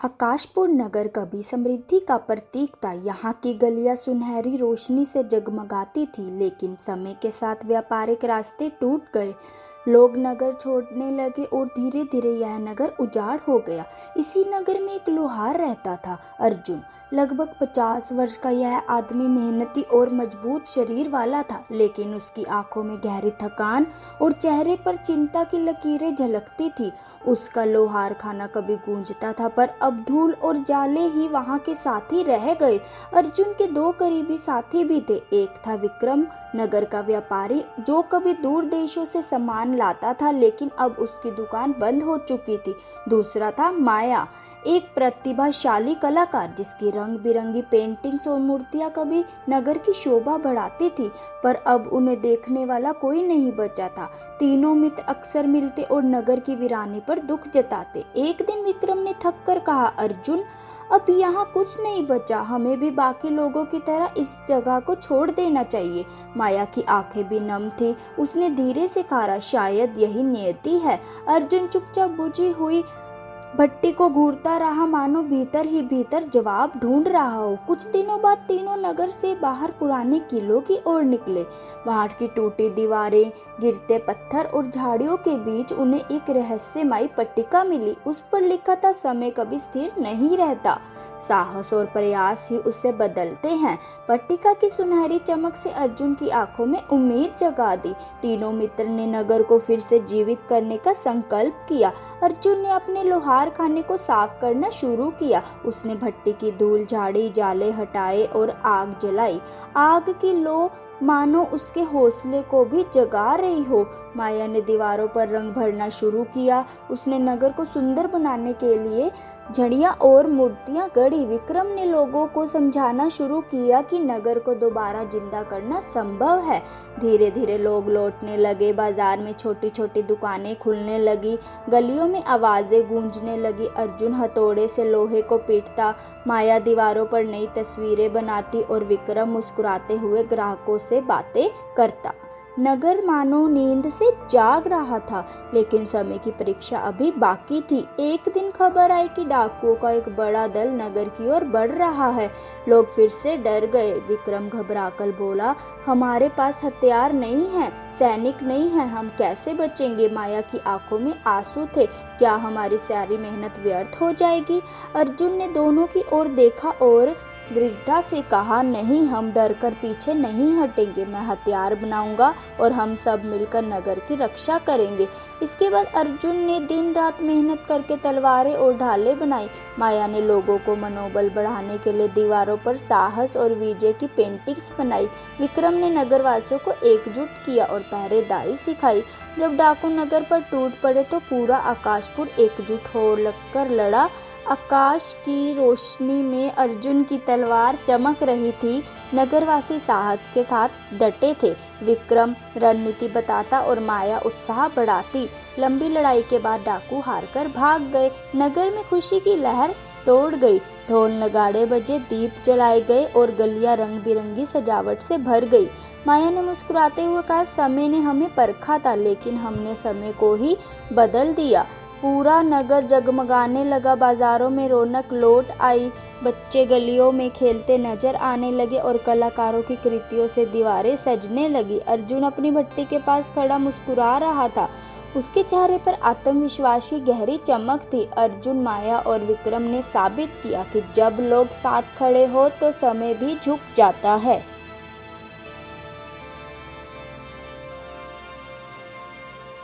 आकाशपुर नगर कभी समृद्धि का प्रतीक था। यहाँ की गलियां सुनहरी रोशनी से जगमगाती थी, लेकिन समय के साथ व्यापारिक रास्ते टूट गए। लोग नगर छोड़ने लगे और धीरे धीरे यह नगर उजाड़ हो गया। इसी नगर में एक लोहार रहता था, अर्जुन। लगभग 50 वर्ष का यह आदमी मेहनती और मजबूत शरीर वाला था, लेकिन उसकी आंखों में गहरी थकान और चेहरे पर चिंता की लकीरें झलकती थी। उसका लोहार खाना कभी गूंजता था, पर अब धूल और जाले ही वहां के साथी रह गए। अर्जुन के दो करीबी साथी भी थे। एक था विक्रम, नगर का व्यापारी, जो कभी दूर देशों से सामान लाता था, लेकिन अब उसकी दुकान बंद हो चुकी थी। दूसरा था माया, एक प्रतिभाशाली कलाकार, जिसकी रंग बिरंगी पेंटिंग्स और मूर्तियां कभी नगर की शोभा बढ़ाती थी, पर अब उन्हें देखने वाला कोई नहीं बचा था। तीनों मित्र अक्सर मिलते और नगर की वीरानी पर दुख जताते। एक दिन विक्रम ने थक कर कहा, अर्जुन, अब यहाँ कुछ नहीं बचा, हमें भी बाकी लोगों की तरह इस जगह को छोड़ देना चाहिए। माया की आंखें भी नम थी। उसने धीरे से कहा, शायद यही नियति है। अर्जुन चुपचाप बुझी हुई भट्टी को घूरता रहा, मानो भीतर ही भीतर जवाब ढूंढ रहा हो। कुछ दिनों बाद तीनों नगर से बाहर पुराने किलों की ओर निकले। वहां की टूटी दीवारें, गिरते पत्थर और झाड़ियों के बीच उन्हें एक रहस्यमयी पट्टिका मिली। उस पर लिखा था, समय कभी स्थिर नहीं रहता, साहस और प्रयास ही उसे बदलते हैं। पट्टिका की सुनहरी चमक से अर्जुन की आंखों में उम्मीद जगा दी। तीनों मित्र ने नगर को फिर से जीवित करने का संकल्प किया। अर्जुन ने अपने लोहार खाने को साफ करना शुरू किया। उसने भट्टी की धूल झाड़ी, जाले हटाए और आग जलाई। आग की लो मानो उसके हौसले को भी जगा रही हो। माया ने दीवारों पर रंग भरना शुरू किया। उसने नगर को सुंदर बनाने के लिए झड़ियां और मूर्तियां गढ़ी। विक्रम ने लोगों को समझाना शुरू किया कि नगर को दोबारा जिंदा करना संभव है। धीरे धीरे लोग लौटने लगे। बाजार में छोटी छोटी दुकानें खुलने लगी, गलियों में आवाजें गूंजने लगी। अर्जुन हथौड़े से लोहे को पीटता, माया दीवारों पर नई तस्वीरें बनाती और विक्रम मुस्कुराते हुए ग्राहकों से बातें करता। नगर मानो नींद से जाग रहा था, लेकिन समय की परीक्षा अभी बाकी थी। एक दिन खबर आई कि डाकुओं का एक बड़ा दल नगर की ओर बढ़ रहा है। लोग फिर से डर गए। विक्रम घबराकर बोला, हमारे पास हथियार नहीं है, सैनिक नहीं है, हम कैसे बचेंगे? माया की आंखों में आंसू थे। क्या हमारी सारी मेहनत व्यर्थ हो जाएगी? अर्जुन ने दोनों की ओर देखा और दृढ़ता से कहा, नहीं, हम डर कर पीछे नहीं हटेंगे। मैं हथियार बनाऊंगा और हम सब मिलकर नगर की रक्षा करेंगे। इसके बाद अर्जुन ने दिन रात मेहनत करके तलवारें और ढालें बनाई। माया ने लोगों को मनोबल बढ़ाने के लिए दीवारों पर साहस और विजय की पेंटिंग्स बनाई। विक्रम ने नगरवासियों को एकजुट किया और पहरेदारी सिखाई। जब डाकू नगर पर टूट पड़े तो पूरा आकाशपुर एकजुट होकर लड़ा। आकाश की रोशनी में अर्जुन की तलवार चमक रही थी। नगरवासी साहस के साथ डटे थे। विक्रम रणनीति बताता और माया उत्साह बढ़ाती। लंबी लड़ाई के बाद डाकू हारकर भाग गए। नगर में खुशी की लहर तोड़ गई। ढोल नगाड़े बजे, दीप जलाए गए और गलियां रंग बिरंगी सजावट से भर गई। माया ने मुस्कुराते हुए कहा, समय ने हमें परखा था, लेकिन हमने समय को ही बदल दिया। पूरा नगर जगमगाने लगा। बाजारों में रौनक लौट आई। बच्चे गलियों में खेलते नजर आने लगे और कलाकारों की कृतियों से दीवारें सजने लगी। अर्जुन अपनी भट्टी के पास खड़ा मुस्कुरा रहा था। उसके चेहरे पर आत्मविश्वास की गहरी चमक थी। अर्जुन, माया और विक्रम ने साबित किया कि जब लोग साथ खड़े हो तो समय भी झुक जाता है।